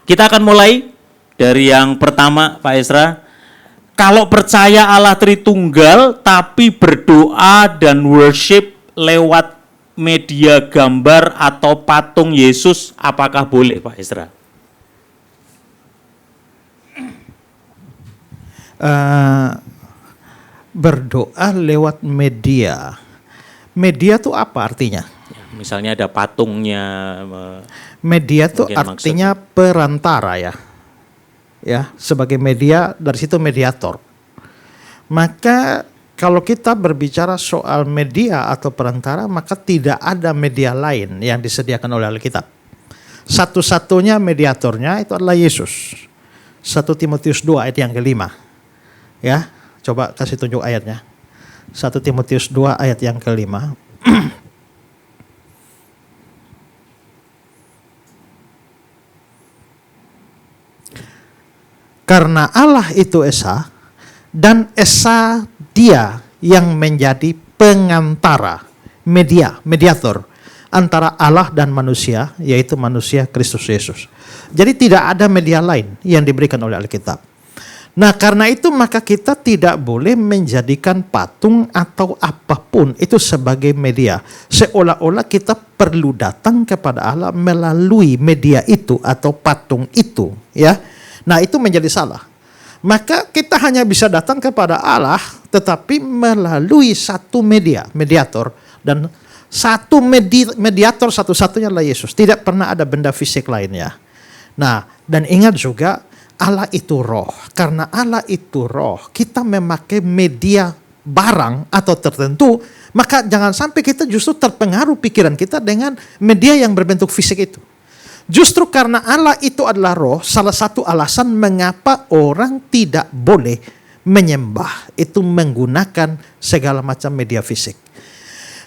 Kita akan mulai dari yang pertama, Pak Esra. Kalau percaya Allah Tritunggal tapi berdoa dan worship lewat media gambar atau patung Yesus, apakah boleh, Pak Esra? Berdoa lewat media. Media itu apa artinya? Misalnya ada patungnya. Media itu artinya maksudnya perantara ya. Ya, sebagai media, dari situ mediator. Maka kalau kita berbicara soal media atau perantara, maka tidak ada media lain yang disediakan oleh Alkitab. Satu-satunya mediatornya itu adalah Yesus. 1 Timotius 2 ayat yang kelima. Ya, coba kasih tunjuk ayatnya. 1 Timotius 2 ayat yang kelima. Karena Allah itu Esa, dan Esa Dia yang menjadi pengantara, mediator antara Allah dan manusia, yaitu manusia Kristus Yesus. Jadi tidak ada media lain yang diberikan oleh Alkitab. Nah, karena itu maka kita tidak boleh menjadikan patung atau apapun itu sebagai media. Seolah-olah kita perlu datang kepada Allah melalui media itu atau patung itu, ya. Nah, itu menjadi salah. Maka kita hanya bisa datang kepada Allah tetapi melalui satu mediator, dan satu mediator satu-satunya adalah Yesus. Tidak pernah ada benda fisik lainnya. Nah, dan ingat juga Allah itu roh. Karena Allah itu roh, kita memakai media barang atau tertentu, maka jangan sampai kita justru terpengaruh pikiran kita dengan media yang berbentuk fisik itu. Justru karena Allah itu adalah roh, salah satu alasan mengapa orang tidak boleh menyembah itu menggunakan segala macam media fisik.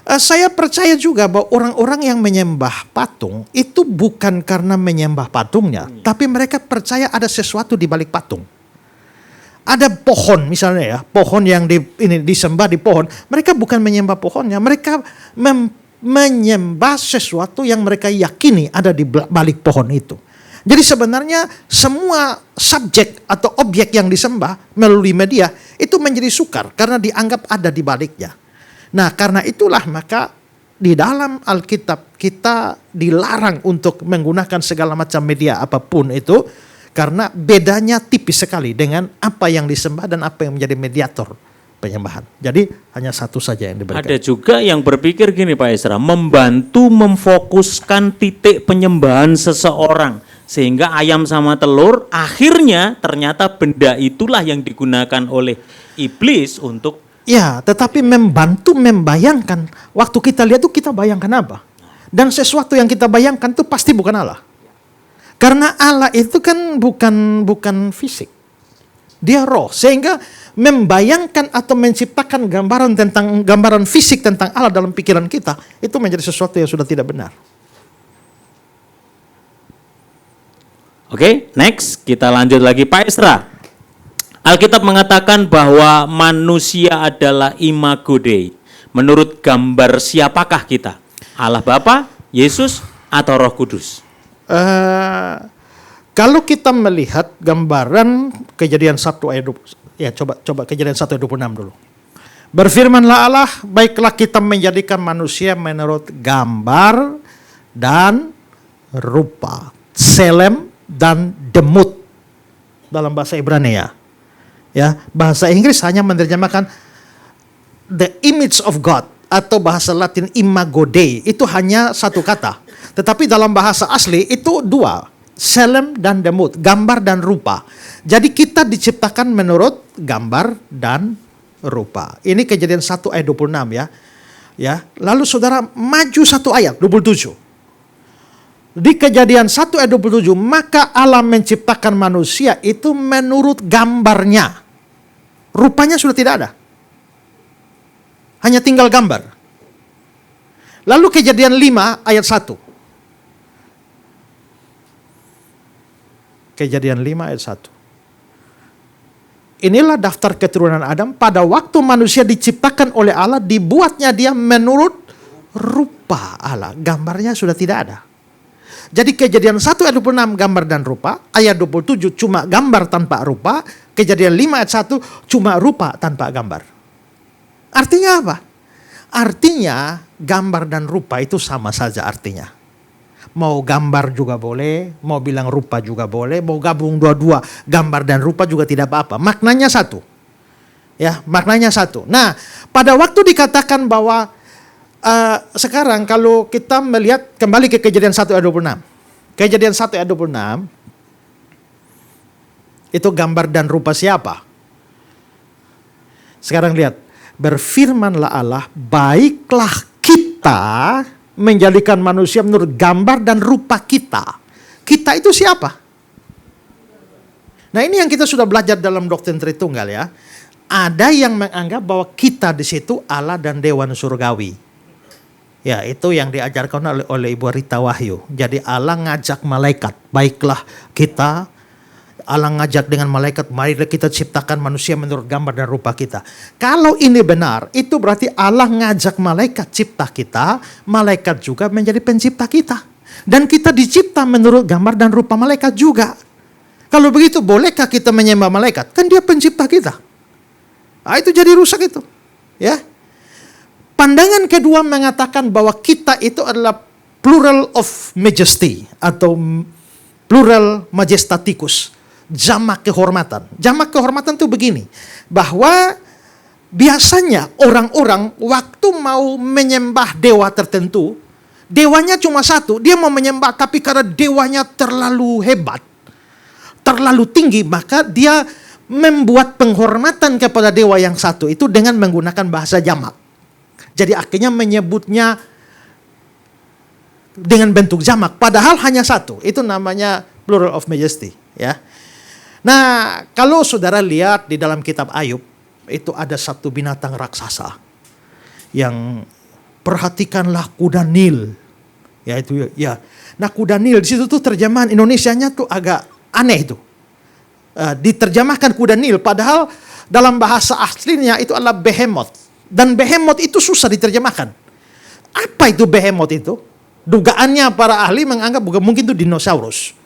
Saya percaya juga bahwa orang-orang yang menyembah patung itu bukan karena menyembah patungnya, tapi mereka percaya ada sesuatu di balik patung. Ada pohon misalnya ya, pohon yang disembah di pohon, mereka bukan menyembah pohonnya, mereka menyembah sesuatu yang mereka yakini ada di balik pohon itu. Jadi sebenarnya semua subjek atau objek yang disembah melalui media itu menjadi sukar karena dianggap ada di baliknya. Nah, karena itulah maka di dalam Alkitab kita dilarang untuk menggunakan segala macam media apapun itu, karena bedanya tipis sekali dengan apa yang disembah dan apa yang menjadi mediator penyembahan. Jadi hanya satu saja yang diberikan. Ada juga yang berpikir gini, Pak Esra, membantu memfokuskan titik penyembahan seseorang sehingga ayam sama telur akhirnya ternyata benda itulah yang digunakan oleh iblis untuk tetapi membantu membayangkan. Waktu kita lihat tuh kita bayangkan apa? Dan sesuatu yang kita bayangkan tuh pasti bukan Allah. Karena Allah itu kan bukan fisik. Dia roh, sehingga membayangkan atau menciptakan gambaran fisik tentang Allah dalam pikiran kita itu menjadi sesuatu yang sudah tidak benar. Oke, next kita lanjut lagi, Pak Esra. Alkitab mengatakan bahwa manusia adalah imago Dei. Menurut gambar siapakah kita? Allah Bapa, Yesus, atau Roh Kudus? Kalau kita melihat gambaran Kejadian 1 ayat 20, ya coba Kejadian 1 ayat 26 dulu. Berfirmanlah Allah, baiklah kita menjadikan manusia menurut gambar dan rupa, selem dan demut dalam bahasa Ibrani ya. Ya, bahasa Inggris hanya menerjemahkan the image of God, atau bahasa Latin imago Dei, itu hanya satu kata. Tetapi dalam bahasa asli itu dua, selem dan demut, gambar dan rupa. Jadi kita diciptakan menurut gambar dan rupa. Ini Kejadian 1 ayat 26 ya. Ya, lalu saudara maju satu ayat 27. Di Kejadian 1 ayat 27, maka Allah menciptakan manusia itu menurut gambarnya. Rupanya sudah tidak ada. Hanya tinggal gambar. Lalu Kejadian 5 ayat 1. Kejadian 5 ayat 1. Inilah daftar keturunan Adam. Pada waktu manusia diciptakan oleh Allah, dibuatnya dia menurut rupa Allah. Gambarnya sudah tidak ada. Jadi Kejadian 1 ayat 26 gambar dan rupa, ayat 27 cuma gambar tanpa rupa, Kejadian 5 ayat 1 cuma rupa tanpa gambar. Artinya apa? Artinya gambar dan rupa itu sama saja artinya. Mau gambar juga boleh, mau bilang rupa juga boleh, mau gabung dua-dua gambar dan rupa juga tidak apa-apa. Maknanya satu. Ya, maknanya satu. Nah, pada waktu dikatakan bahwa sekarang kalau kita melihat kembali ke Kejadian 1 ayat 26. Kejadian 1 ayat 26 itu gambar dan rupa siapa? Sekarang lihat, berfirmanlah Allah, baiklah kita menjadikan manusia menurut gambar dan rupa kita. Kita itu siapa? Nah, ini yang kita sudah belajar dalam doktrin Tritunggal ya. Ada yang menganggap bahwa kita di situ Allah dan dewan surgawi. Ya, itu yang diajarkan oleh Ibu Rita Wahyu. Jadi Allah ngajak malaikat, baiklah kita, Allah ngajak dengan malaikat, mari kita ciptakan manusia menurut gambar dan rupa kita. Kalau ini benar, itu berarti Allah ngajak malaikat cipta kita, malaikat juga menjadi pencipta kita. Dan kita dicipta menurut gambar dan rupa malaikat juga. Kalau begitu, bolehkah kita menyembah malaikat? Kan dia pencipta kita. Nah, itu jadi rusak itu. Ya. Pandangan kedua mengatakan bahwa kita itu adalah plural of majesty atau plural majestaticus, jamak kehormatan. Jamak kehormatan itu begini, bahwa biasanya orang-orang waktu mau menyembah dewa tertentu, dewanya cuma satu, dia mau menyembah tapi karena dewanya terlalu hebat, terlalu tinggi, maka dia membuat penghormatan kepada dewa yang satu itu dengan menggunakan bahasa jamak. Jadi akhirnya menyebutnya dengan bentuk jamak, padahal hanya satu. Itu namanya plural of majesty, ya. Nah, kalau saudara lihat di dalam kitab Ayub, itu ada satu binatang raksasa yang perhatikanlah kuda Nil. Ya itu ya. Nah, kuda Nil di situ tuh terjemahan Indonesianya tuh agak aneh itu. Diterjemahkan kuda Nil, padahal dalam bahasa aslinya itu adalah behemoth. Dan behemoth itu susah diterjemahkan. Apa itu behemoth itu? Dugaannya para ahli menganggap mungkin itu dinosaurus.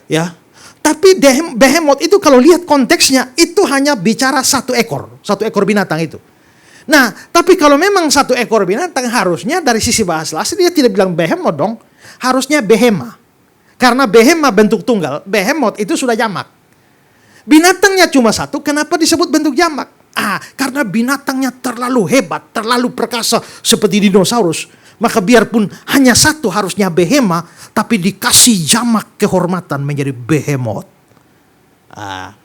Ya. Tapi behemoth itu kalau lihat konteksnya itu hanya bicara satu ekor binatang itu. Nah, tapi kalau memang satu ekor binatang, harusnya dari sisi bahasa asli dia tidak bilang behemoth dong. Harusnya behema. Karena behema bentuk tunggal, behemoth itu sudah jamak. Binatangnya cuma satu, kenapa disebut bentuk jamak? Karena binatangnya terlalu hebat, terlalu perkasa seperti dinosaurus. Maka biarpun hanya satu harusnya behema, tapi dikasih jamak kehormatan menjadi behemoth.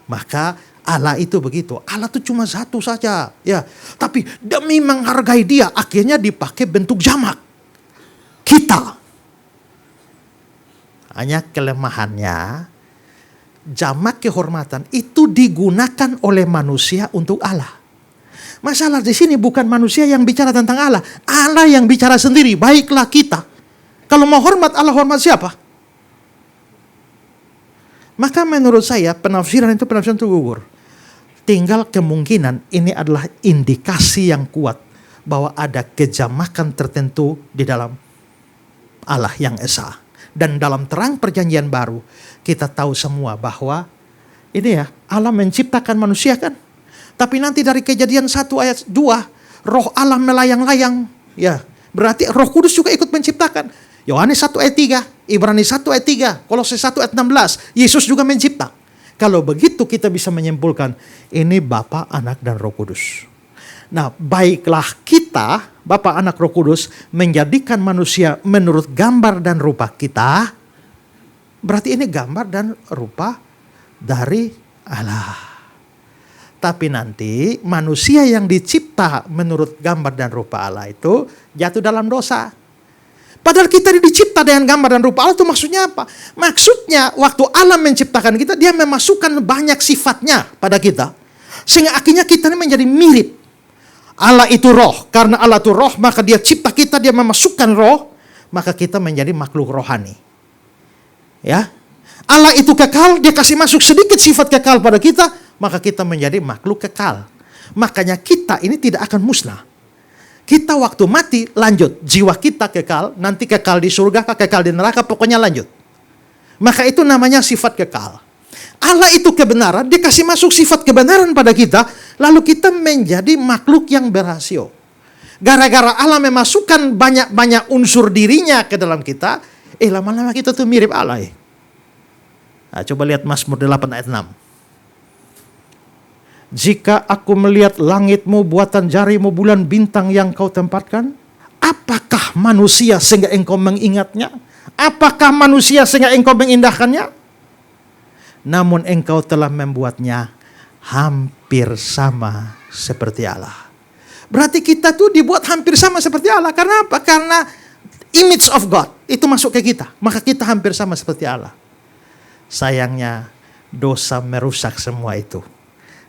Maka Allah itu begitu. Allah itu cuma satu saja, ya. Tapi demi menghargai dia, akhirnya dipakai bentuk jamak. Kita. Hanya kelemahannya, jamak kehormatan itu digunakan oleh manusia untuk Allah. Masalah di sini bukan manusia yang bicara tentang Allah. Allah yang bicara sendiri, baiklah kita. Kalau mau hormat Allah, hormat siapa? Maka menurut saya penafsiran itu gugur. Tinggal kemungkinan ini adalah indikasi yang kuat bahwa ada kejamakan tertentu di dalam Allah yang esa. Dan dalam terang perjanjian baru kita tahu semua bahwa ini ya, Allah menciptakan manusia kan. Tapi nanti dari Kejadian 1 ayat 2, roh Allah melayang-layang. Ya, berarti Roh Kudus juga ikut menciptakan. Yohanes 1 ayat 3, Ibrani 1 ayat 3, Kolose 1 ayat 16, Yesus juga mencipta. Kalau begitu kita bisa menyimpulkan ini Bapa, Anak dan Roh Kudus. Nah, baiklah kita, Bapa, Anak, Roh Kudus menjadikan manusia menurut gambar dan rupa kita. Berarti ini gambar dan rupa dari Allah. Tapi nanti manusia yang dicipta menurut gambar dan rupa Allah itu jatuh dalam dosa. Padahal kita dicipta dengan gambar dan rupa Allah, itu maksudnya apa? Maksudnya waktu Allah menciptakan kita, dia memasukkan banyak sifatnya pada kita. Sehingga akhirnya kita ini menjadi mirip. Allah itu roh. Karena Allah itu roh, maka dia cipta kita, dia memasukkan roh. Maka kita menjadi makhluk rohani. Ya, Allah itu kekal, dia kasih masuk sedikit sifat kekal pada kita, maka kita menjadi makhluk kekal. Makanya kita ini tidak akan musnah. Kita waktu mati lanjut, jiwa kita kekal, nanti kekal di surga, kekal di neraka, pokoknya lanjut. Maka itu namanya sifat kekal. Allah itu kebenaran, dia kasih masuk sifat kebenaran pada kita, lalu kita menjadi makhluk yang berhasil. Gara-gara Allah memasukkan banyak-banyak unsur dirinya ke dalam kita, lama-lama kita tuh mirip Allah. Nah, coba lihat Mazmur 8 ayat 6. Jika aku melihat langitmu, buatan jarimu, bulan bintang yang kau tempatkan, apakah manusia sehingga engkau mengingatnya? Apakah manusia sehingga engkau mengindahkannya? Namun engkau telah membuatnya hampir sama seperti Allah. Berarti kita tuh dibuat hampir sama seperti Allah. Karena apa? Karena image of God itu masuk ke kita. Maka kita hampir sama seperti Allah. Sayangnya dosa merusak semua itu.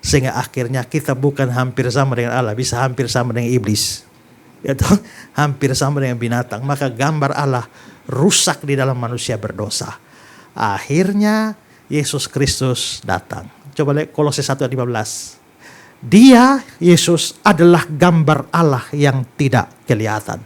Sehingga akhirnya kita bukan hampir sama dengan Allah, bisa hampir sama dengan iblis. Yaitu hampir sama dengan binatang. Maka gambar Allah rusak di dalam manusia berdosa. Akhirnya Yesus Kristus datang. Coba lihat Kolose 1 ayat 15. Dia, Yesus, adalah gambar Allah yang tidak kelihatan.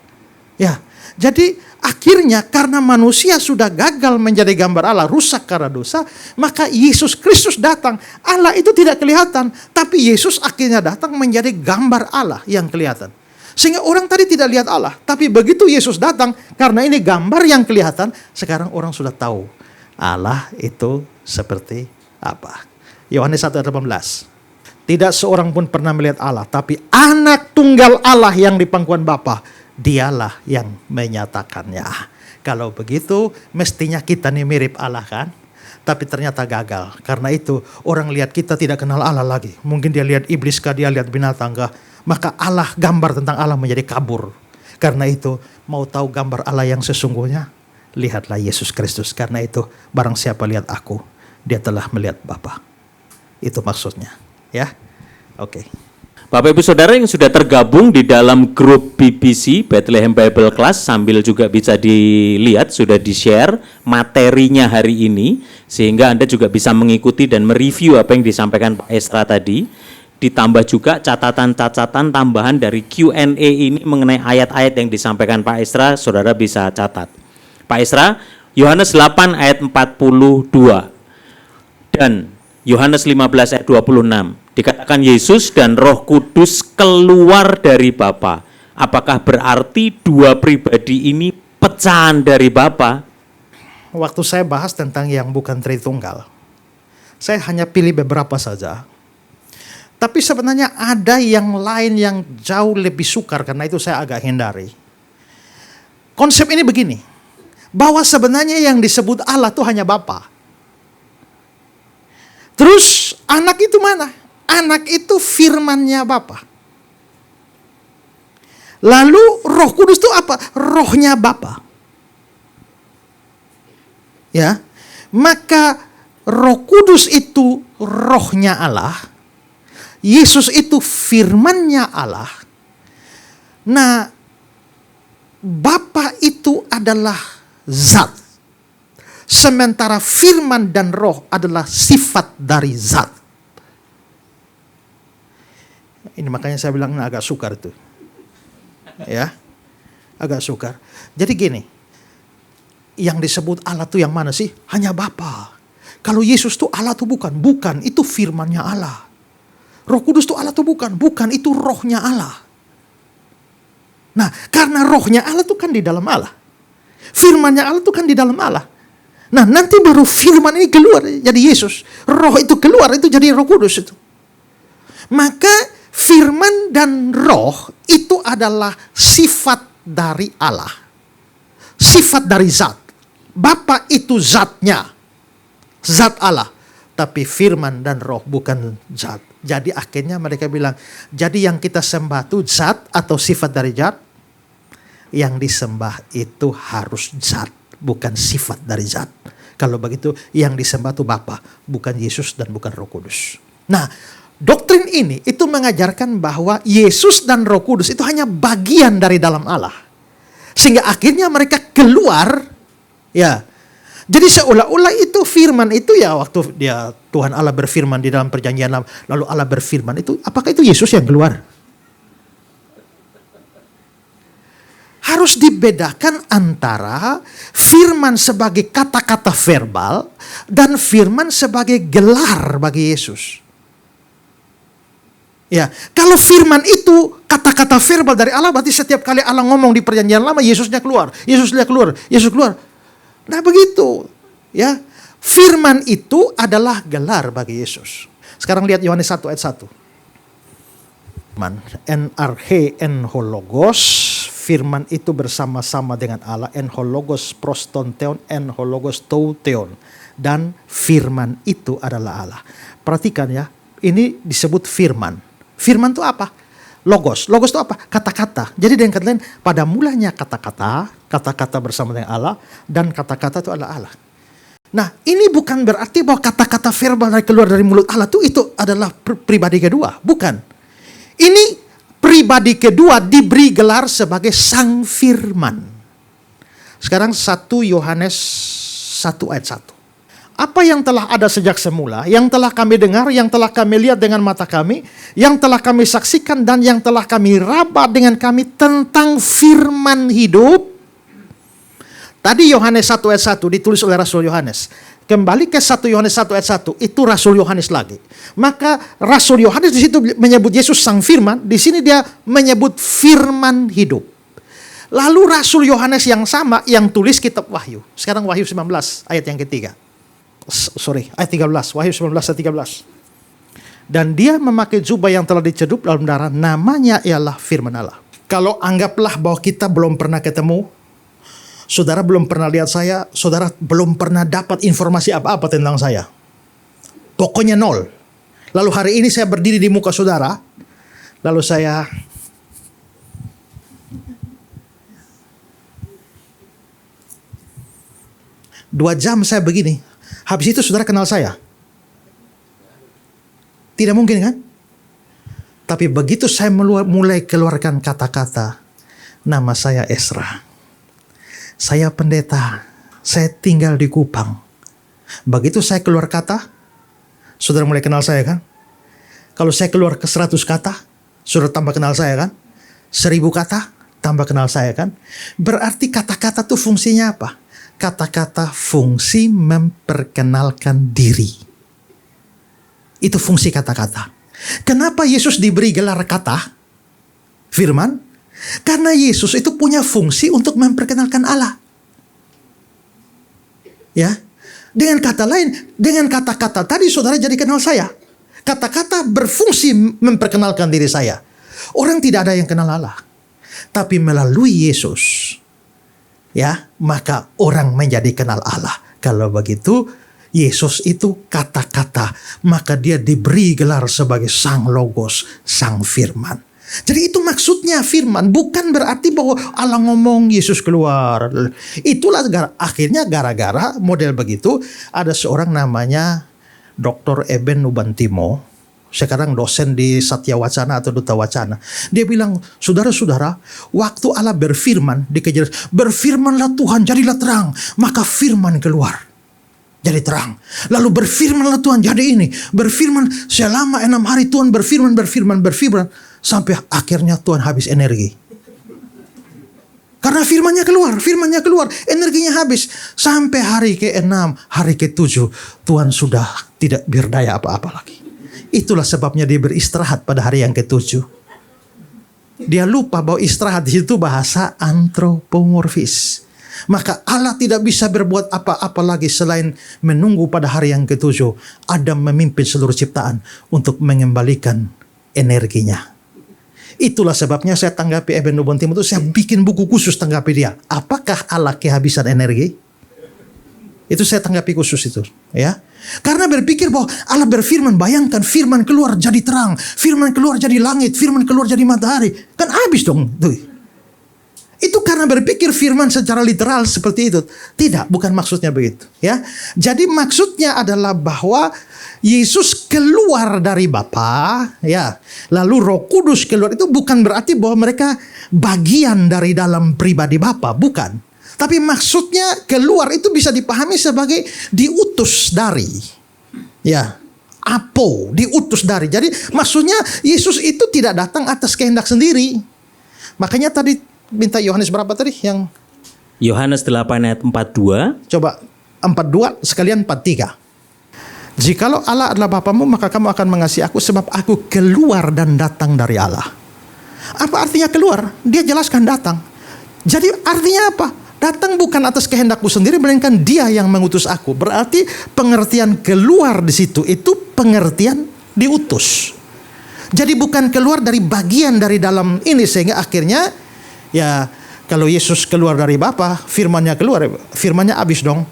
Ya, jadi akhirnya karena manusia sudah gagal menjadi gambar Allah, rusak karena dosa, maka Yesus Kristus datang. Allah itu tidak kelihatan, tapi Yesus akhirnya datang menjadi gambar Allah yang kelihatan. Sehingga orang tadi tidak lihat Allah, tapi begitu Yesus datang, karena ini gambar yang kelihatan, sekarang orang sudah tahu Allah itu seperti apa. Yohanes 1 ayat 18. Tidak seorang pun pernah melihat Allah, tapi anak tunggal Allah yang di pangkuan Bapa, dialah yang menyatakannya. Kalau begitu, mestinya kita nih mirip Allah kan? Tapi ternyata gagal. Karena itu, orang lihat kita tidak kenal Allah lagi. Mungkin dia lihat iblis kah, dia lihat binatang kah. Maka Allah, gambar tentang Allah menjadi kabur. Karena itu, mau tahu gambar Allah yang sesungguhnya? Lihatlah Yesus Kristus. Karena itu, barang siapa lihat aku, dia telah melihat Bapa. Itu maksudnya. Ya, oke. Bapak Ibu Saudara yang sudah tergabung di dalam grup BBC Bethlehem Bible Class, sambil juga bisa dilihat, sudah di-share materinya hari ini, sehingga Anda juga bisa mengikuti dan mereview apa yang disampaikan Pak Esra tadi. Ditambah juga catatan-catatan tambahan dari Q&A ini mengenai ayat-ayat yang disampaikan Pak Esra, saudara bisa catat. Pak Esra, Yohanes 8 ayat 42 dan Yohanes 15 ayat 26. Dikatakan Yesus dan Roh Kudus keluar dari Bapa. Apakah berarti dua pribadi ini pecahan dari Bapa? Waktu saya bahas tentang yang bukan Tritunggal, saya hanya pilih beberapa saja. Tapi sebenarnya ada yang lain yang jauh lebih sukar, karena itu saya agak hindari. Konsep ini begini, bahwa sebenarnya yang disebut Allah itu hanya Bapa. Terus anak itu mana? Anak itu firman-Nya Bapa. Lalu Roh Kudus itu apa? Rohnya Bapa. Ya. Maka Roh Kudus itu rohnya Allah. Yesus itu firman-Nya Allah. Nah, Bapa itu adalah zat. Sementara firman dan roh adalah sifat dari zat. Ini makanya saya bilang agak sukar itu. Ya. Agak sukar. Jadi gini. Yang disebut Allah itu yang mana sih? Hanya Bapa. Kalau Yesus itu Allah itu bukan. Bukan, itu firman-Nya Allah. Roh Kudus itu Allah itu bukan. Bukan, itu rohnya Allah. Nah, karena rohnya Allah itu kan di dalam Allah. Firman-Nya Allah itu kan di dalam Allah. Nah, nanti baru firman ini keluar jadi Yesus. Roh itu keluar, itu jadi Roh Kudus itu. Maka firman dan roh itu adalah sifat dari Allah. Sifat dari zat. Bapa itu zatnya. Zat Allah. Tapi firman dan roh bukan zat. Jadi akhirnya mereka bilang, jadi yang kita sembah itu zat atau sifat dari zat? Yang disembah itu harus zat, bukan sifat dari zat. Kalau begitu yang disembah itu Bapa, bukan Yesus dan bukan Roh Kudus. Nah, doktrin ini itu mengajarkan bahwa Yesus dan Roh Kudus itu hanya bagian dari dalam Allah. Sehingga akhirnya mereka keluar, ya. Jadi seolah-olah itu firman itu ya waktu dia Tuhan Allah berfirman di dalam perjanjian lama, lalu Allah berfirman itu, apakah itu Yesus yang keluar? harus dibedakan antara firman sebagai kata-kata verbal dan firman sebagai gelar bagi Yesus. Ya, kalau firman itu kata-kata verbal dari Allah, berarti setiap kali Allah ngomong di perjanjian lama, Yesusnya keluar, Yesusnya keluar, Yesus keluar. Nah begitu, ya. Firman itu adalah gelar bagi Yesus. Sekarang lihat Yohanes 1 ayat 1. NRK enhologos, firman itu bersama-sama dengan Allah, enhologos prostonteon, enhologos touteon, dan firman itu adalah Allah. Perhatikan ya, ini disebut firman. Firman itu apa? Logos. Logos itu apa? Kata-kata. Jadi dengan kata lain, pada mulanya kata-kata, kata-kata bersama dengan Allah, dan kata-kata itu adalah Allah. Nah, ini bukan berarti bahwa kata-kata verbal yang keluar dari mulut Allah itu adalah pribadi kedua. Bukan. Ini pribadi kedua diberi gelar sebagai Sang Firman. Sekarang 1 Yohanes 1 ayat 1. Apa yang telah ada sejak semula, yang telah kami dengar, yang telah kami lihat dengan mata kami, yang telah kami saksikan dan yang telah kami raba dengan kami tentang firman hidup. Tadi Yohanes 1 ayat 1 ditulis oleh Rasul Yohanes. Kembali ke 1 Yohanes 1 ayat 1, itu Rasul Yohanes lagi. Maka Rasul Yohanes di situ menyebut Yesus Sang Firman, di sini dia menyebut firman hidup. Lalu Rasul Yohanes yang sama yang tulis kitab Wahyu. Sekarang Wahyu 19 ayat yang ketiga. Ayat 13, Wahyu 19 ayat 13. Dan dia memakai jubah yang telah dicedup dalam darah, namanya ialah firman Allah. Kalau anggaplah bahwa kita belum pernah ketemu, saudara belum pernah lihat saya, saudara belum pernah dapat informasi apa-apa tentang saya. Pokoknya nol. Lalu hari ini saya berdiri di muka saudara, lalu saya dua jam saya begini. Habis itu saudara kenal saya? Tidak mungkin kan? Tapi begitu saya mulai keluarkan kata-kata, nama saya Ezra, saya pendeta, saya tinggal di Kupang. Begitu saya keluar kata, saudara mulai kenal saya kan? Kalau saya keluar ke 100 kata, saudara tambah kenal saya kan? 1000 kata, tambah kenal saya kan? Berarti kata-kata itu fungsinya apa? Kata-kata fungsi memperkenalkan diri. Itu fungsi kata-kata. Kenapa Yesus diberi gelar kata? Firman? Karena Yesus itu punya fungsi untuk memperkenalkan Allah. Ya. Dengan kata lain, dengan kata-kata tadi saudara jadi kenal saya. Kata-kata berfungsi memperkenalkan diri saya. Orang tidak ada yang kenal Allah. Tapi melalui Yesus, ya, maka orang menjadi kenal Allah. Kalau begitu, Yesus itu kata-kata, maka dia diberi gelar sebagai Sang Logos, Sang Firman. Jadi itu maksudnya firman, bukan berarti bahwa Allah ngomong Yesus keluar. Itulah akhirnya gara-gara model begitu, ada seorang namanya Dr. Eben Nubantimo, sekarang dosen di Satya Wacana atau Duta Wacana. Dia bilang, saudara-saudara, waktu Allah berfirman, dikejar, berfirmanlah Tuhan, jadilah terang. Maka firman keluar, jadi terang. Lalu berfirmanlah Tuhan, jadi ini. Berfirman selama 6 hari Tuhan berfirman. Sampai akhirnya Tuhan habis energi. Karena firmannya keluar, energinya habis. Sampai hari ke-6, hari ke-7, Tuhan sudah tidak berdaya apa-apa lagi. Itulah sebabnya dia beristirahat pada hari yang ke-7. Dia lupa bahwa istirahat di situ bahasa antropomorfis. Maka Allah tidak bisa berbuat apa-apa lagi selain menunggu pada hari yang ke-7. Adam memimpin seluruh ciptaan untuk mengembalikan energinya. Itulah sebabnya saya tanggapi Eben Nubantimo itu, saya bikin buku khusus tanggapi dia. Apakah Allah kehabisan energi? Itu saya tanggapi khusus itu, ya. Karena berpikir bahwa Allah berfirman, bayangkan firman keluar jadi terang, firman keluar jadi langit, firman keluar jadi matahari. Kan habis dong. Itu karena berpikir firman secara literal seperti itu. Tidak, bukan maksudnya begitu, ya. Jadi maksudnya adalah bahwa Yesus keluar dari Bapa, ya. Lalu Roh Kudus keluar, itu bukan berarti bahwa mereka bagian dari dalam pribadi Bapa, bukan. Tapi maksudnya keluar itu bisa dipahami sebagai diutus dari, ya. Apo, diutus dari. Jadi maksudnya Yesus itu tidak datang atas kehendak sendiri. Makanya tadi minta Yohanes berapa tadi yang Yohanes 8 ayat 42. coba 42 sekalian 43. Jikalau Allah adalah Bapamu, maka kamu akan mengasihi aku sebab aku keluar dan datang dari Allah. Apa artinya keluar? Dia jelaskan datang. Jadi artinya apa? Datang bukan atas kehendakku sendiri, melainkan Dia yang mengutus aku. Berarti pengertian keluar di situ itu pengertian diutus. Jadi bukan keluar dari bagian dari dalam ini, sehingga akhirnya ya kalau Yesus keluar dari Bapa, firman-Nya keluar, firman-Nya habis dong.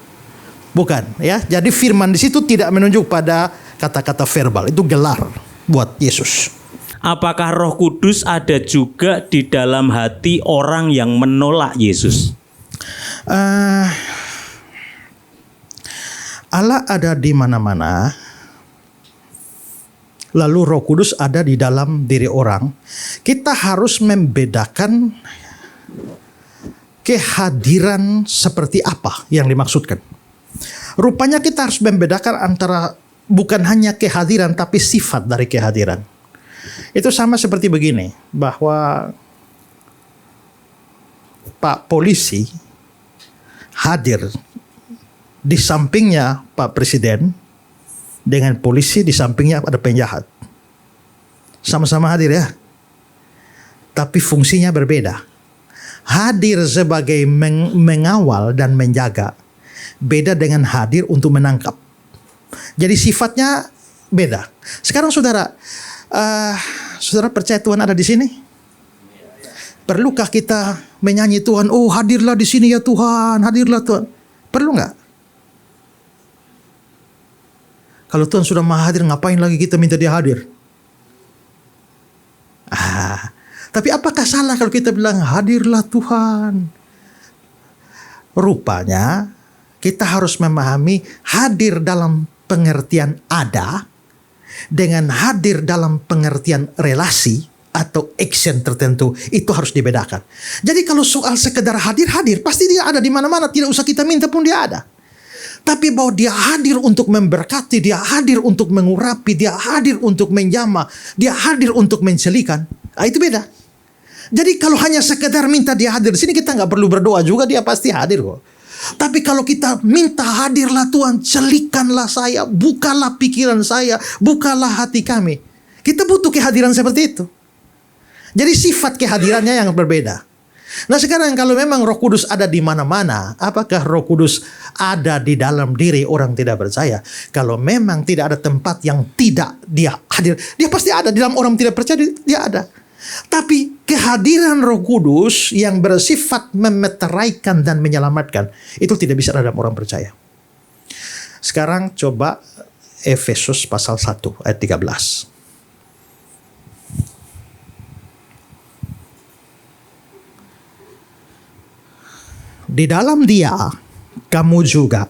Bukan, ya. Jadi firman di situ tidak menunjuk pada kata-kata verbal, itu gelar buat Yesus. Apakah Roh Kudus ada juga di dalam hati orang yang menolak Yesus? Allah ada di mana-mana, lalu Roh Kudus ada di dalam diri orang. Kita harus membedakan kehadiran seperti apa yang dimaksudkan. Rupanya kita harus membedakan antara bukan hanya kehadiran tapi sifat dari kehadiran. Itu sama seperti begini, bahwa Pak Polisi hadir di sampingnya Pak Presiden, dengan polisi di sampingnya ada penjahat. Sama-sama hadir ya, tapi fungsinya berbeda. Hadir sebagai mengawal dan menjaga beda dengan hadir untuk menangkap. Jadi sifatnya beda. Sekarang saudara, saudara percaya Tuhan ada di sini? Perlukah kita menyanyi Tuhan, oh hadirlah di sini ya Tuhan, hadirlah Tuhan? Perlu nggak? Kalau Tuhan sudah maha hadir, ngapain lagi kita minta Dia hadir? Tapi apakah salah kalau kita bilang hadirlah Tuhan? Rupanya kita harus memahami hadir dalam pengertian ada dengan hadir dalam pengertian relasi atau action tertentu, itu harus dibedakan. Jadi kalau soal sekedar hadir, pasti Dia ada di mana-mana, tidak usah kita minta pun Dia ada. Tapi bahwa Dia hadir untuk memberkati, Dia hadir untuk mengurapi, Dia hadir untuk menjamah, Dia hadir untuk mencelikan, itu beda. Jadi kalau hanya sekedar minta Dia hadir di sini, kita nggak perlu berdoa juga, Dia pasti hadir kok. Tapi kalau kita minta hadirlah Tuhan, celikanlah saya, bukalah pikiran saya, bukalah hati kami, kita butuh kehadiran seperti itu. Jadi sifat kehadirannya yang berbeda. Nah sekarang kalau memang Roh Kudus ada di mana-mana, apakah Roh Kudus ada di dalam diri orang tidak percaya? Kalau memang tidak ada tempat yang tidak Dia hadir, Dia pasti ada. Di dalam orang tidak percaya, Dia ada. Tapi kehadiran Roh Kudus yang bersifat memeteraikan dan menyelamatkan, itu tidak bisa ada dalam orang percaya. Sekarang coba Efesus pasal 1 ayat 13. Di dalam Dia kamu juga,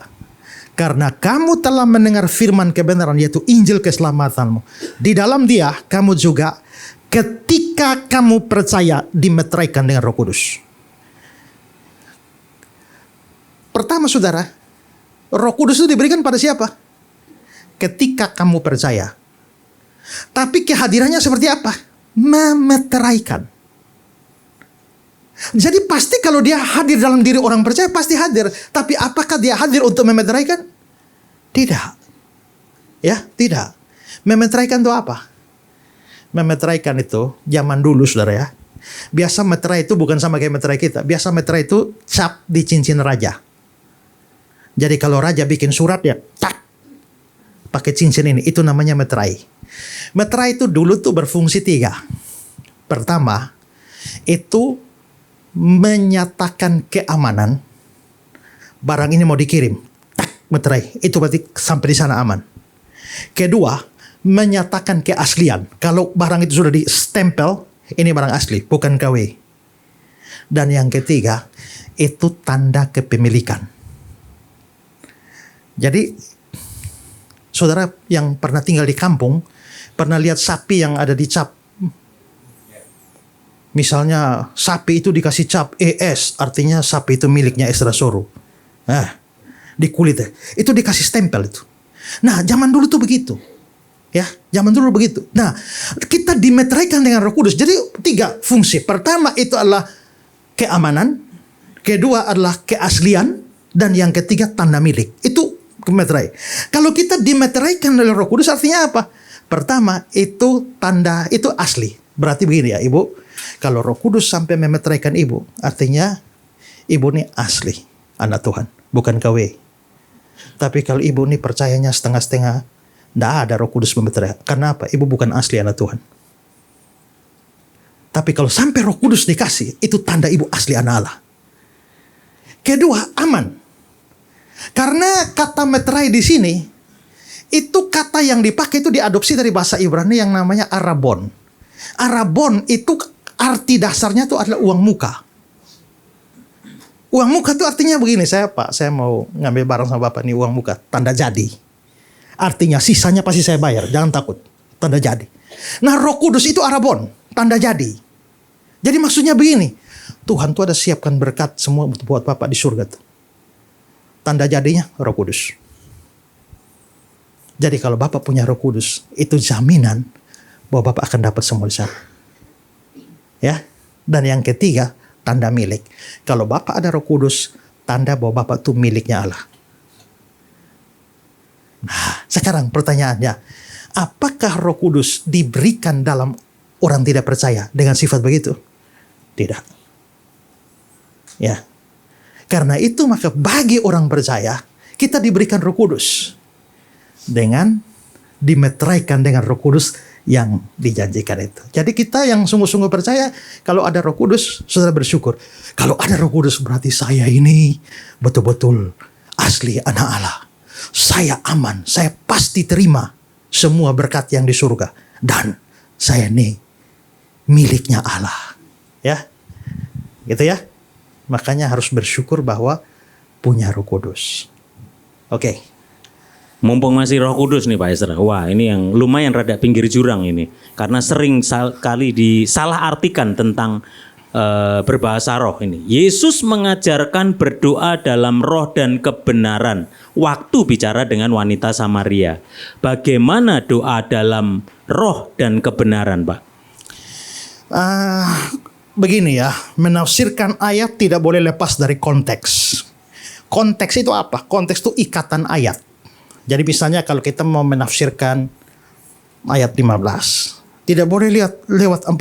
karena kamu telah mendengar firman kebenaran, yaitu Injil keselamatanmu. Di dalam Dia kamu juga ketika kamu percaya dimeteraikan dengan Roh Kudus. Pertama saudara, Roh Kudus itu diberikan pada siapa? Ketika kamu percaya. Tapi kehadirannya seperti apa? Memeteraikan. Jadi pasti kalau Dia hadir dalam diri orang percaya, pasti hadir. Tapi apakah Dia hadir untuk memeteraikan? Tidak. Ya, tidak. Memeteraikan itu apa? Memeteraikan itu zaman dulu saudara ya. Biasa meterai itu bukan sama kayak meterai kita. Biasa meterai itu cap di cincin raja. Jadi kalau raja bikin surat ya tak pakai cincin ini, itu namanya meterai. Meterai itu dulu tuh berfungsi 3. Pertama, itu menyatakan keamanan. Barang ini mau dikirim, tak meterai. Itu berarti sampai di sana aman. Kedua, menyatakan keaslian. Kalau barang itu sudah di stempel, ini barang asli, bukan KW. Dan yang ketiga, itu tanda kepemilikan. Jadi, saudara yang pernah tinggal di kampung, pernah lihat sapi yang ada dicap. Misalnya, sapi itu dikasih cap ES, artinya sapi itu miliknya Esra Soro. Di kulitnya. Itu dikasih stempel itu. Nah, zaman dulu tuh begitu. Ya, zaman dulu begitu. Nah, kita dimeteraikan dengan Roh Kudus. Jadi 3 fungsi. Pertama itu adalah keamanan, kedua adalah keaslian, dan yang ketiga tanda milik. Itu meterai. Kalau kita dimeteraikan oleh Roh Kudus artinya apa? Pertama, itu tanda, itu asli. Berarti begini ya Ibu, kalau Roh Kudus sampai memeteraikan Ibu, artinya Ibu ini asli anak Tuhan, bukan KW. Tapi kalau Ibu ini percayanya setengah-setengah, tidak ada Roh Kudus memeterai. Karena apa? Ibu bukan asli anak Tuhan. Tapi kalau sampai Roh Kudus dikasih, itu tanda Ibu asli anak Allah. Kedua, aman. Karena kata meterai di sini, itu kata yang dipakai itu diadopsi dari bahasa Ibrani yang namanya arabon. Arabon itu arti dasarnya itu adalah uang muka. Uang muka itu artinya begini, saya mau ngambil barang sama Bapak, ini uang muka, tanda jadi. Artinya sisanya pasti saya bayar, jangan takut, tanda jadi. Nah Roh Kudus itu arabon, tanda jadi. Jadi maksudnya begini, Tuhan tuh ada siapkan berkat semua buat Bapak di surga tuh. Tanda jadinya Roh Kudus. Jadi kalau Bapak punya Roh Kudus, itu jaminan bahwa Bapak akan dapat semua di sana. Ya. Dan yang ketiga, tanda milik. Kalau Bapak ada Roh Kudus, tanda bahwa Bapak itu miliknya Allah. Nah, sekarang pertanyaannya, apakah Roh Kudus diberikan dalam orang tidak percaya dengan sifat begitu? Tidak. Ya. Karena itu maka bagi orang percaya, kita diberikan Roh Kudus dengan dimeteraikan dengan Roh Kudus yang dijanjikan itu. Jadi kita yang sungguh-sungguh percaya, kalau ada Roh Kudus, saudara bersyukur. Kalau ada Roh Kudus berarti saya ini betul-betul asli anak Allah. Saya aman, saya pasti terima semua berkat yang di surga. Dan saya ini miliknya Allah. Ya, gitu ya. Makanya harus bersyukur bahwa punya Roh Kudus. Oke. Mumpung masih Roh Kudus nih Pak Ezra. Wah, ini yang lumayan rada pinggir jurang ini. Karena sering kali disalah artikan tentang berbahasa roh ini. Yesus mengajarkan berdoa dalam roh dan kebenaran waktu bicara dengan wanita Samaria. Bagaimana doa dalam roh dan kebenaran, Pak? Begini ya, menafsirkan ayat tidak boleh lepas dari konteks. Konteks itu apa? Konteks itu ikatan ayat. Jadi misalnya kalau kita mau menafsirkan ayat 15, tidak boleh lihat lewat 14,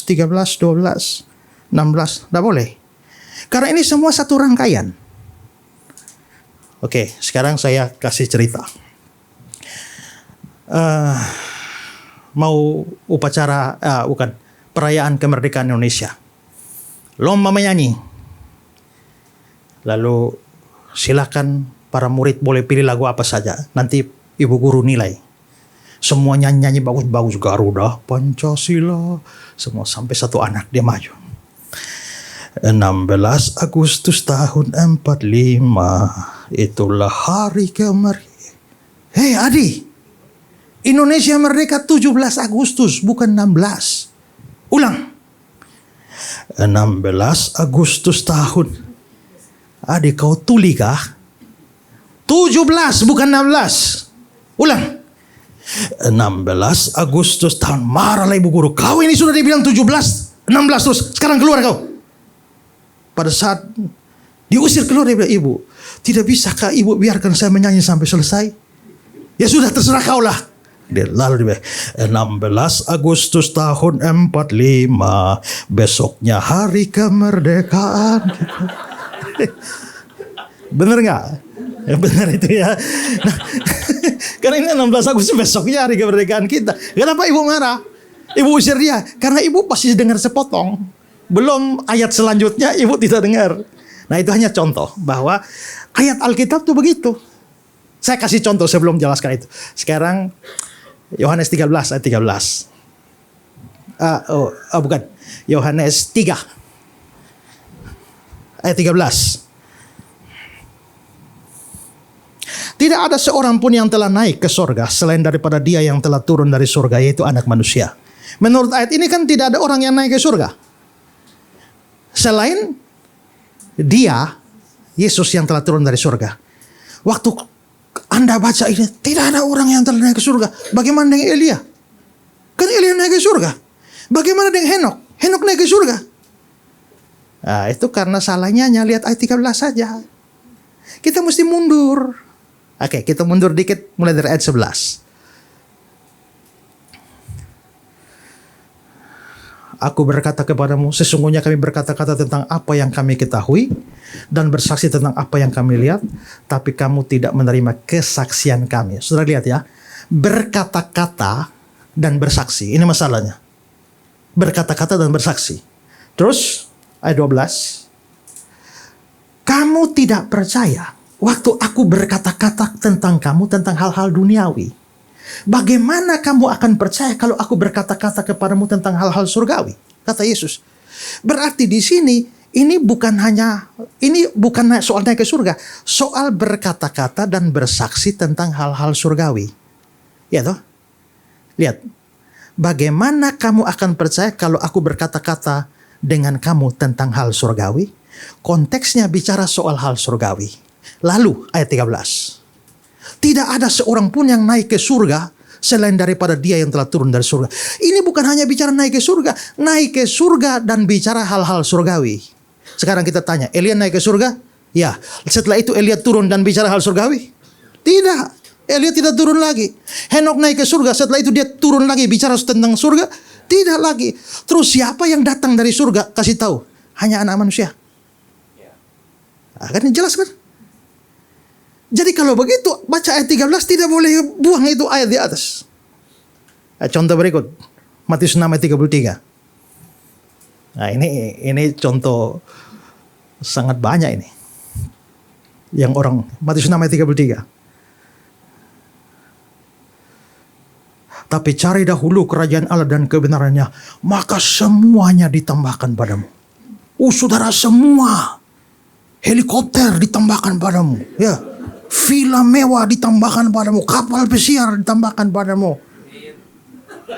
13, 12, 16, tidak boleh. Karena ini semua satu rangkaian. Oke, sekarang saya kasih cerita. Mau upacara, perayaan kemerdekaan Indonesia. Lomba menyanyi. Lalu silakan para murid boleh pilih lagu apa saja. Nanti ibu guru nilai. Semua nyanyi bagus-bagus. Garuda, Pancasila. Semua sampai satu anak dia maju. 16 Agustus tahun 45. Itulah hari kemerdekaan. Hei Adi. Indonesia merdeka 17 Agustus bukan 16. Ulang. 16 Agustus tahun. Adik kau tuli kah? 17 bukan 16. Ulang. 16 Agustus tahun. Marahlah ibu guru. Kau ini sudah dibilang 17, 16 terus. Sekarang keluar kau. Pada saat diusir keluar dia bilang, ibu, tidak bisakah ibu biarkan saya menyanyi sampai selesai? Ya sudah terserah kau lah. Lalu dia 16 Agustus tahun 45, besoknya hari kemerdekaan. Bener nggak? Ya benar itu ya. Nah, karena ini 16 Agustus besoknya hari kemerdekaan kita. Kenapa ibu marah? Ibu usir dia karena ibu pasti dengar sepotong. Belum ayat selanjutnya ibu tidak dengar. Nah itu hanya contoh bahwa ayat Alkitab tuh begitu. Saya kasih contoh sebelum jelaskan itu. Sekarang Yohanes 13 ayat 13. Bukan. Yohanes 3 ayat 13. Tidak ada seorang pun yang telah naik ke sorga selain daripada dia yang telah turun dari sorga, yaitu anak manusia. Menurut ayat ini kan tidak ada orang yang naik ke sorga selain dia, Yesus yang telah turun dari sorga. Waktu Anda baca ini, tidak ada orang yang telah naik ke surga. Bagaimana dengan Elia? Kan Elia naik ke surga. Bagaimana dengan Henok? Henok naik ke surga. Nah, itu karena salahnya hanya lihat ayat 13 saja. Kita mesti mundur. Oke, kita mundur dikit mulai dari ayat 11. Aku berkata kepadamu, sesungguhnya kami berkata-kata tentang apa yang kami ketahui dan bersaksi tentang apa yang kami lihat, tapi kamu tidak menerima kesaksian kami. Saudara lihat ya, berkata-kata dan bersaksi. Ini masalahnya. Berkata-kata dan bersaksi. Terus ayat 12. Kamu tidak percaya waktu aku berkata-kata tentang kamu tentang hal-hal duniawi. Bagaimana kamu akan percaya kalau aku berkata-kata kepadamu tentang hal-hal surgawi? Kata Yesus. Berarti di sini ini bukan soal naik ke surga, soal berkata-kata dan bersaksi tentang hal-hal surgawi. Ya toh? Lihat. Bagaimana kamu akan percaya kalau aku berkata-kata dengan kamu tentang hal surgawi? Konteksnya bicara soal hal surgawi. Lalu ayat 13. Tidak ada seorang pun yang naik ke surga selain daripada dia yang telah turun dari surga. Ini bukan hanya bicara naik ke surga dan bicara hal-hal surgawi. Sekarang kita tanya, Elia naik ke surga? Ya. Setelah itu Elia turun dan bicara hal surgawi? Tidak. Elia tidak turun lagi. Henok naik ke surga, setelah itu dia turun lagi bicara tentang surga? Tidak lagi. Terus siapa yang datang dari surga? Kasih tahu. Hanya anak manusia. Nah, kan jelas kan? Jadi kalau begitu, baca ayat 13 tidak boleh buang itu ayat di atas. Contoh berikut. Matius 6 ayat 33. Nah ini contoh sangat banyak ini. Yang orang, Matius 6 ayat 33. Tapi cari dahulu kerajaan Allah dan kebenarannya, maka semuanya ditambahkan padamu. Saudara, semua. Helikopter ditambahkan padamu. Ya. Villa mewah ditambahkan padamu, kapal pesiar ditambahkan padamu.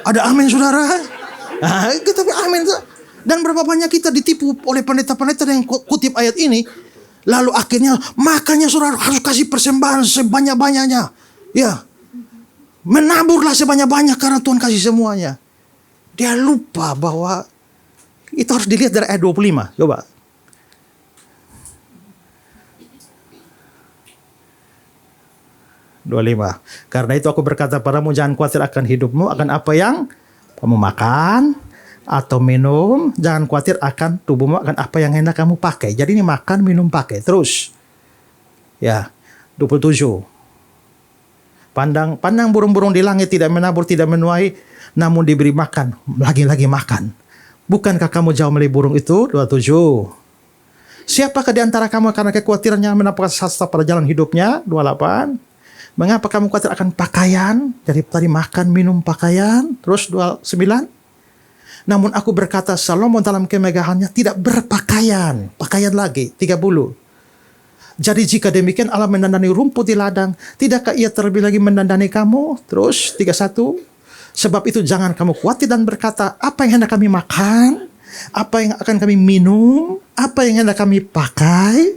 Ada amin saudara? Nah, tapi amin. Dan berapa banyak kita ditipu oleh pendeta-pendeta yang kutip ayat ini. Lalu akhirnya makanya saudara harus kasih persembahan sebanyak-banyaknya. Ya, menaburlah sebanyak-banyak karena Tuhan kasih semuanya. Dia lupa bahwa itu harus dilihat dari ayat 25. Coba. Karena itu aku berkata padamu, jangan khawatir akan hidupmu, akan apa yang kamu makan atau minum. Jangan khawatir akan tubuhmu, akan apa yang hendak kamu pakai. Jadi ini makan, minum, pakai. Terus. Ya, 27. Pandang burung-burung di langit, tidak menabur, tidak menuai, namun diberi makan. Lagi-lagi makan. Bukankah kamu jauh melebihi burung itu? 27. Siapakah di antara kamu karena kekhawatirannya mendapatkan sasta pada jalan hidupnya? 28. Mengapa kamu khawatir akan pakaian? Dari tadi makan, minum, pakaian. Terus 29. Namun aku berkata, Salomo dalam kemegahannya tidak berpakaian. Pakaian lagi. 30. Jadi jika demikian Allah mendandani rumput di ladang, tidakkah ia terlebih lagi mendandani kamu? Terus 31. Sebab itu jangan kamu khawatir dan berkata, apa yang hendak kami makan? Apa yang akan kami minum? Apa yang hendak kami pakai?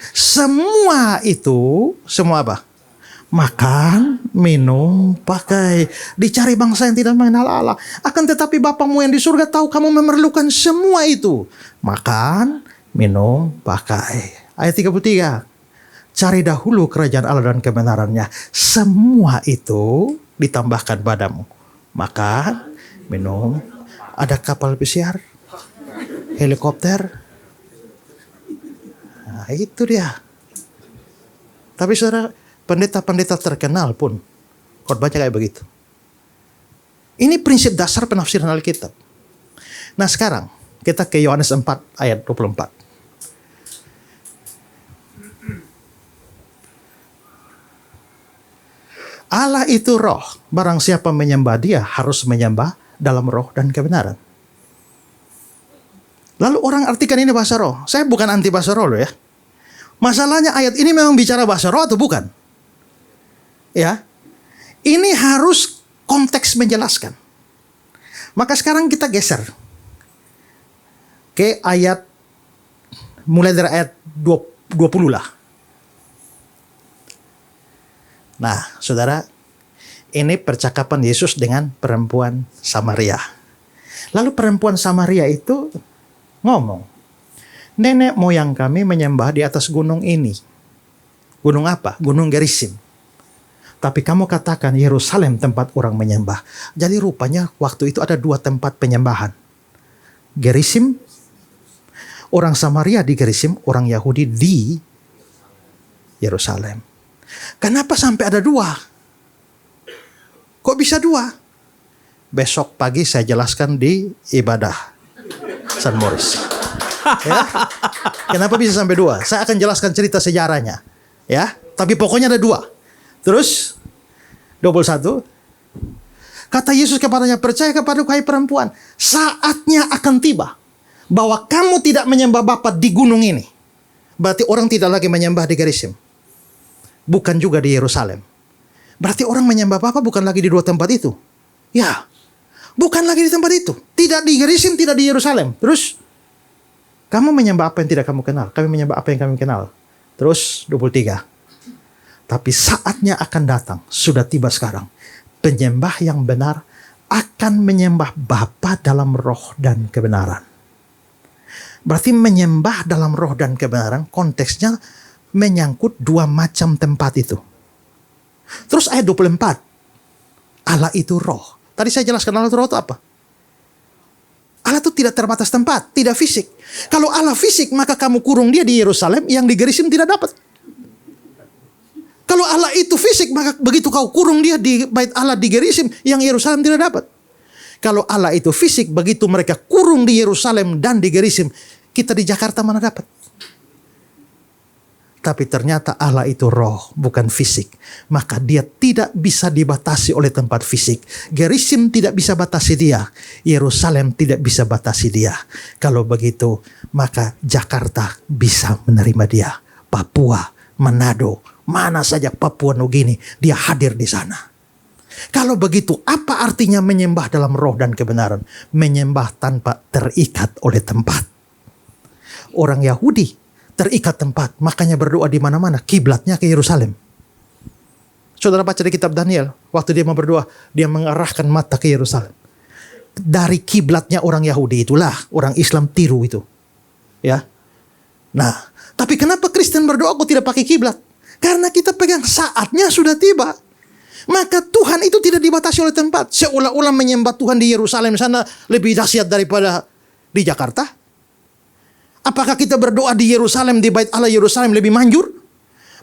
Semua itu, semua apa? Makan, minum, pakai. Dicari bangsa yang tidak mengenal Allah. Akan tetapi Bapamu yang di surga tahu kamu memerlukan semua itu. Makan, minum, pakai. Ayat 33. Cari dahulu kerajaan Allah dan kebenarannya. Semua itu ditambahkan padamu. Makan, minum, ada kapal pesiar, helikopter. Nah, itu dia. Tapi saudara, pendeta-pendeta terkenal pun khotbahnya kayak begitu. Ini prinsip dasar penafsiran Alkitab. Nah sekarang kita ke Yohanes 4 ayat 24. Allah itu roh. Barang siapa menyembah dia harus menyembah dalam roh dan kebenaran. Lalu orang artikan ini bahasa roh. Saya bukan anti bahasa roh loh ya. Masalahnya ayat ini memang bicara bahasa roh atau bukan? Ya, ini harus konteks menjelaskan. Maka sekarang kita geser ke ayat, mulai dari ayat 20 lah. Nah, saudara, ini percakapan Yesus dengan perempuan Samaria. Lalu perempuan Samaria itu ngomong, Nenek moyang kami menyembah di atas gunung ini. Gunung apa? Gunung Gerizim. Tapi kamu katakan Yerusalem tempat orang menyembah. Jadi rupanya waktu itu ada dua tempat penyembahan. Gerizim, orang Samaria di Gerizim, orang Yahudi di Yerusalem. Kenapa sampai ada dua? Kok bisa dua? Besok pagi saya jelaskan di ibadah San Moritz. Ya? Kenapa bisa sampai dua? Saya akan jelaskan cerita sejarahnya. Ya, tapi pokoknya ada dua. Terus 21. Kata Yesus kepadanya, percaya kepadaku hai perempuan, saatnya akan tiba bahwa kamu tidak menyembah Bapa di gunung ini. Berarti orang tidak lagi menyembah di Gerizim. Bukan juga di Yerusalem. Berarti orang menyembah Bapa bukan lagi di dua tempat itu. Ya, bukan lagi di tempat itu. Tidak di Gerizim, tidak di Yerusalem. Terus, kamu menyembah apa yang tidak kamu kenal. Kami menyembah apa yang kami kenal. Terus 23. Tapi saatnya akan datang, sudah tiba sekarang. Penyembah yang benar akan menyembah Bapa dalam roh dan kebenaran. Berarti menyembah dalam roh dan kebenaran konteksnya menyangkut dua macam tempat itu. Terus ayat 24. Allah itu roh. Tadi saya jelaskan Allah itu roh itu apa? Allah itu tidak terbatas tempat, tidak fisik. Kalau Allah fisik, maka kamu kurung dia di Yerusalem, yang di Gerizim tidak dapat. Kalau Allah itu fisik, maka begitu kau kurung dia di bait Allah di Gerizim, yang Yerusalem tidak dapat. Kalau Allah itu fisik, begitu mereka kurung di Yerusalem dan di Gerizim, kita di Jakarta mana dapat? Tapi ternyata Allah itu roh, bukan fisik. Maka dia tidak bisa dibatasi oleh tempat fisik. Gerizim tidak bisa batasi dia. Yerusalem tidak bisa batasi dia. Kalau begitu, maka Jakarta bisa menerima dia. Papua, Manado, mana saja Papua Nugini, dia hadir di sana. Kalau begitu, apa artinya menyembah dalam roh dan kebenaran? Menyembah tanpa terikat oleh tempat. Orang Yahudi terikat tempat, makanya berdoa di mana-mana. Kiblatnya ke Yerusalem. Saudara baca di kitab Daniel, waktu dia mau berdoa, dia mengarahkan mata ke Yerusalem. Dari kiblatnya orang Yahudi itulah orang Islam tiru itu. Ya. Nah, tapi kenapa Kristen berdoa kok tidak pakai kiblat? Karena kita pegang saatnya sudah tiba. Maka Tuhan itu tidak dibatasi oleh tempat. Seolah-olah menyembah Tuhan di Yerusalem sana lebih dahsyat daripada di Jakarta. Apakah kita berdoa di Yerusalem, di bait Allah Yerusalem lebih manjur?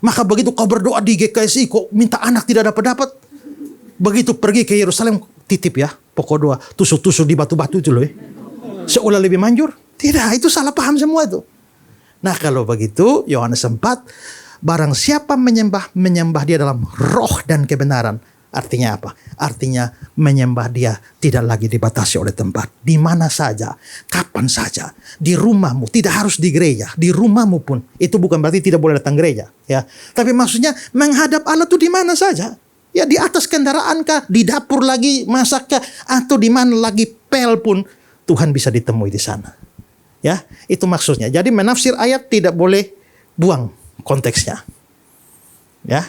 Maka begitu kau berdoa di GKSI, kok minta anak tidak dapat-dapat. Begitu pergi ke Yerusalem, titip ya, pokok doa, tusuk-tusuk di batu-batu itu loh ya. Seolah lebih manjur? Tidak, itu salah paham semua itu. Nah kalau begitu, Yohanes 4, barang siapa menyembah dia dalam roh dan kebenaran. Artinya apa? Artinya menyembah dia tidak lagi dibatasi oleh tempat. Di mana saja, kapan saja, di rumahmu, tidak harus di gereja, di rumahmu pun. Itu bukan berarti tidak boleh datang gereja, ya. Tapi maksudnya menghadap Allah itu di mana saja. Ya di atas kendaraan kah, di dapur lagi masak kah, atau di mana lagi pel pun Tuhan bisa ditemui di sana. Ya, itu maksudnya. Jadi menafsir ayat tidak boleh buang konteksnya. Ya.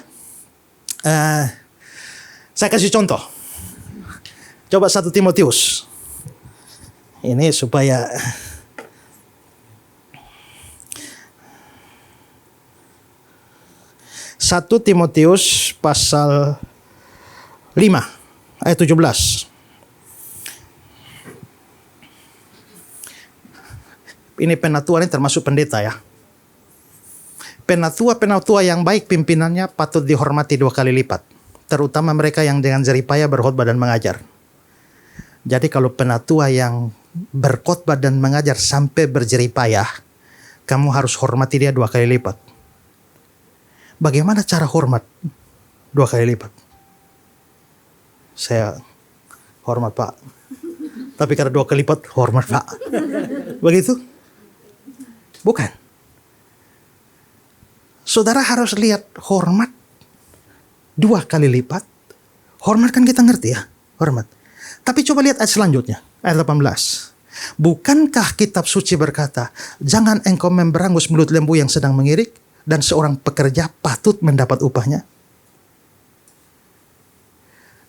Saya kasih contoh. Coba 1 Timotius. Ini supaya Satu Timotius pasal 5 ayat 17. Ini penatua ini termasuk pendeta ya. Penatua yang baik pimpinannya patut dihormati 2 kali lipat. Terutama mereka yang dengan jeripaya berkhotbah dan mengajar. Jadi kalau penatua yang berkhotbah dan mengajar sampai berjeripayah, kamu harus hormati dia 2 kali lipat. Bagaimana cara hormat 2 kali lipat? Saya hormat Pak. Tapi karena 2 kali lipat, hormat Pak. Begitu? Bukan. Saudara harus lihat hormat 2 kali lipat. Hormat kan kita ngerti ya, hormat. Tapi coba lihat ayat selanjutnya, ayat 18. Bukankah kitab suci berkata, jangan engkau memberangus mulut lembu yang sedang mengirik, dan seorang pekerja patut mendapat upahnya.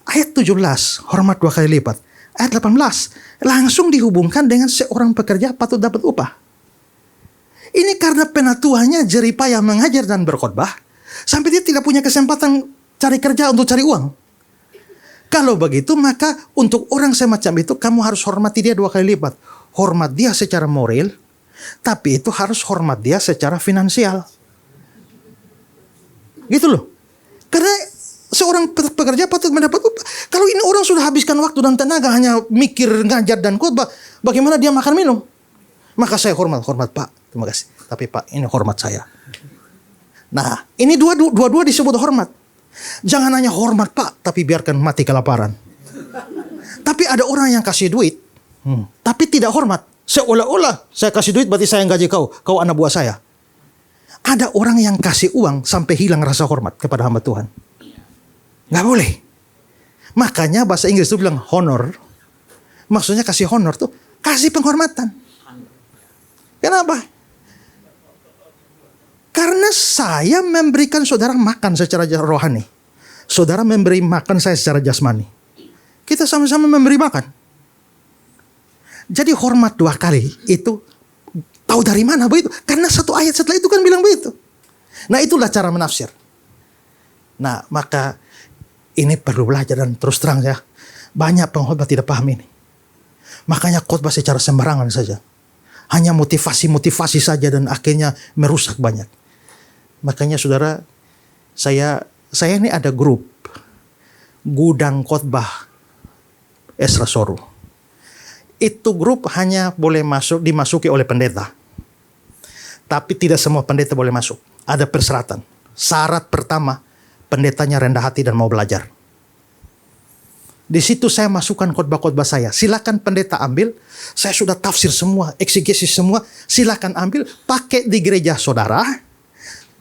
Ayat 17, hormat 2 kali lipat. Ayat 18, langsung dihubungkan dengan seorang pekerja patut dapat upah. Ini karena penatuannya jeripayah mengajar dan berkhotbah, sampai dia tidak punya kesempatan cari kerja untuk cari uang. Kalau begitu, maka untuk orang semacam itu, kamu harus hormati dia 2 kali lipat. Hormat dia secara moral, tapi itu harus hormat dia secara finansial. Gitu loh. Karena seorang pekerja patut mendapat upah. Kalau ini orang sudah habiskan waktu dan tenaga hanya mikir ngajar dan khotbah, bagaimana dia makan minum? Maka saya hormat Pak, terima kasih. Tapi Pak, ini hormat saya. Nah, ini dua-dua disebut hormat. Jangan hanya hormat Pak, tapi biarkan mati kelaparan. Tapi ada orang yang kasih duit, tapi tidak hormat. Seolah-olah saya kasih duit berarti saya yang gaji kau anak buah saya. Ada orang yang kasih uang sampai hilang rasa hormat kepada hamba Tuhan. Nggak boleh. Makanya bahasa Inggris itu bilang honor. Maksudnya kasih honor tuh kasih penghormatan. Kenapa? Karena saya memberikan saudara makan secara rohani. Saudara memberi makan saya secara jasmani. Kita sama-sama memberi makan. Jadi hormat 2 kali itu tahu dari mana begitu? Karena 1 ayat setelah itu kan bilang begitu. Nah, itulah cara menafsir. Nah, maka ini perlu belajar dan terus terang ya. Banyak pengkhotbah tidak paham ini. Makanya khotbah secara sembarangan saja. Hanya motivasi saja dan akhirnya merusak banyak. Makanya saudara, saya ini ada grup Gudang Khotbah Esra Soru. Itu grup hanya boleh dimasuki oleh pendeta. Tapi tidak semua pendeta boleh masuk. Ada persyaratan. Syarat pertama, pendetanya rendah hati dan mau belajar. Di situ saya masukkan khotbah-khotbah saya. Silakan pendeta ambil. Saya sudah tafsir semua, eksegesis semua. Silakan ambil, pakai di gereja saudara.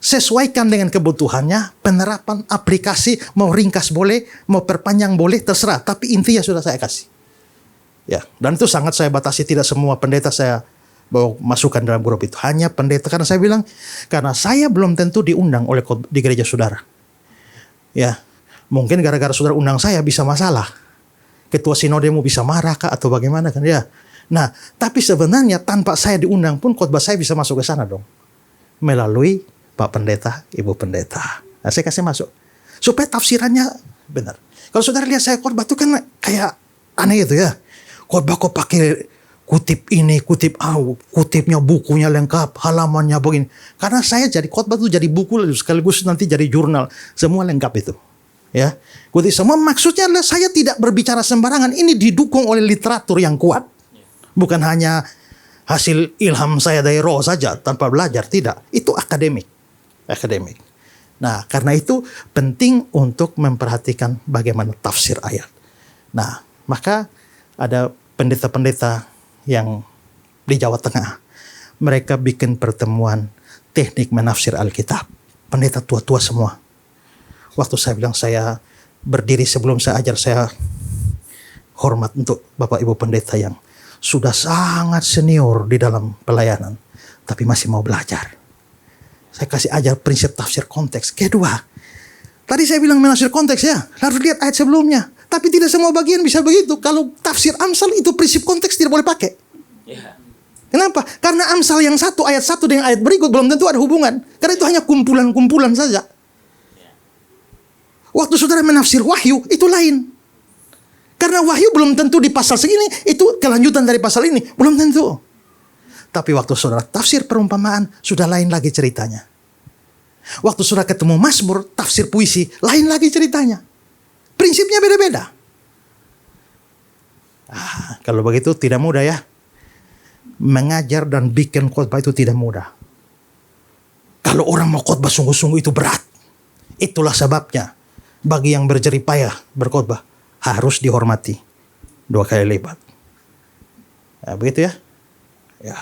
Sesuaikan dengan kebutuhannya, penerapan aplikasi, mau ringkas boleh, mau perpanjang boleh, terserah. Tapi intinya sudah saya kasih. Ya, dan itu sangat saya batasi, tidak semua pendeta saya bawa masukkan dalam grup itu. Hanya pendeta, karena saya bilang, karena saya belum tentu diundang oleh di gereja saudara. Ya, mungkin gara-gara saudara undang saya bisa masalah. Ketua sinodemu bisa marah kah atau bagaimana kan ya. Nah, tapi sebenarnya tanpa saya diundang pun khotbah saya bisa masuk ke sana dong. Melalui Pak Pendeta, Ibu Pendeta. Nah, saya kasih masuk. Supaya tafsirannya benar. Kalau saudara lihat saya khotbah itu kan kayak aneh gitu ya. Khotbah kok pakai kutip ini, kutipnya bukunya lengkap, halamannya begini. Karena saya jadi khotbah itu jadi buku sekaligus nanti jadi jurnal. Semua lengkap itu. Ya. Kutip semua maksudnya adalah saya tidak berbicara sembarangan. Ini didukung oleh literatur yang kuat. Bukan hanya hasil ilham saya dari roh saja tanpa belajar. Tidak. Itu akademik. Nah, karena itu penting untuk memperhatikan bagaimana tafsir ayat. Nah, maka ada pendeta-pendeta yang di Jawa Tengah. Mereka bikin pertemuan teknik menafsir Alkitab. Pendeta tua-tua semua. Waktu saya bilang saya berdiri sebelum saya ajar, saya hormat untuk Bapak Ibu Pendeta yang sudah sangat senior di dalam pelayanan. Tapi masih mau belajar. Saya kasih ajar prinsip tafsir konteks. Kedua, tadi saya bilang menafsir konteks ya. Harus lihat ayat sebelumnya. Tapi tidak semua bagian bisa begitu. Kalau tafsir Amsal itu prinsip konteks tidak boleh pakai. Kenapa? Karena Amsal yang satu, ayat 1 dengan ayat berikut belum tentu ada hubungan. Karena itu hanya kumpulan-kumpulan saja. Waktu saudara menafsir Wahyu, itu lain. Karena Wahyu belum tentu di pasal segini, itu kelanjutan dari pasal ini. Belum tentu. Tapi waktu saudara tafsir perumpamaan, sudah lain lagi ceritanya. Waktu saudara ketemu Mazmur, tafsir puisi, lain lagi ceritanya. Prinsipnya beda-beda. Kalau begitu tidak mudah ya. Mengajar dan bikin khotbah itu tidak mudah. Kalau orang mau khotbah sungguh-sungguh itu berat. Itulah sebabnya bagi yang berjeripayah berkhotbah harus dihormati 2 kali lipat. Begitu ya. Ya.